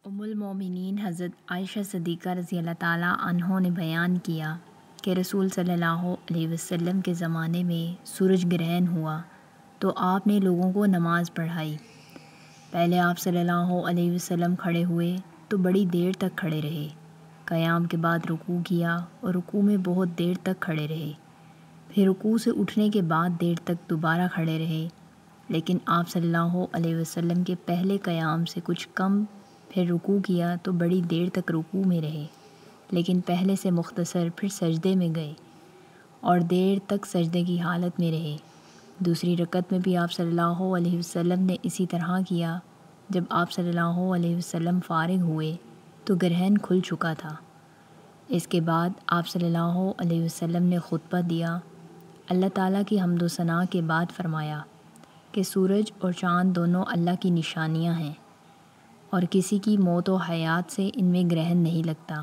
المومنین حضرت عائشہ صدیقہ رضی اللہ تعالیٰ عنہ نے بیان کیا کہ رسول صلی اللہ علیہ وسلم کے زمانے میں سورج گرہن ہوا تو آپ نے لوگوں کو نماز پڑھائی۔ پہلے آپ صلی اللہ علیہ وسلم کھڑے ہوئے تو بڑی دیر تک کھڑے رہے، قیام کے بعد رکوع کیا اور رکوع میں بہت دیر تک کھڑے رہے، پھر رکوع سے اٹھنے کے بعد دیر تک دوبارہ کھڑے رہے، لیکن آپ صلی اللہ علیہ وسلم کے پہلے قیام سے کچھ کم، پھر رکوع کیا تو بڑی دیر تک رکوع میں رہے، لیکن پہلے سے مختصر، پھر سجدے میں گئے اور دیر تک سجدے کی حالت میں رہے۔ دوسری رکعت میں بھی آپ صلی اللہ علیہ وسلم نے اسی طرح کیا۔ جب آپ صلی اللہ علیہ وسلم فارغ ہوئے تو گرہن کھل چکا تھا۔ اس کے بعد آپ صلی اللہ علیہ وسلم نے خطبہ دیا۔ اللہ تعالیٰ کی حمد و ثنا کے بعد فرمایا کہ سورج اور چاند دونوں اللہ کی نشانیاں ہیں اور کسی کی موت و حیات سے ان میں گرہن نہیں لگتا۔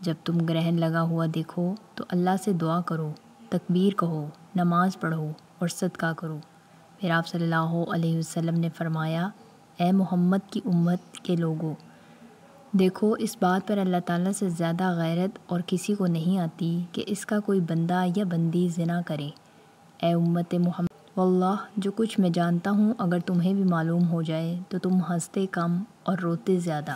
جب تم گرہن لگا ہوا دیکھو تو اللہ سے دعا کرو، تکبیر کہو، نماز پڑھو اور صدقہ کرو۔ پھر آپ صلی اللہ علیہ وسلم نے فرمایا، اے محمد کی امت کے لوگوں، دیکھو اس بات پر اللہ تعالیٰ سے زیادہ غیرت اور کسی کو نہیں آتی کہ اس کا کوئی بندہ یا بندی زنا کرے۔ اے امت محمد، واللہ جو کچھ میں جانتا ہوں اگر تمہیں بھی معلوم ہو جائے تو تم ہنستے کم اور روتے زیادہ۔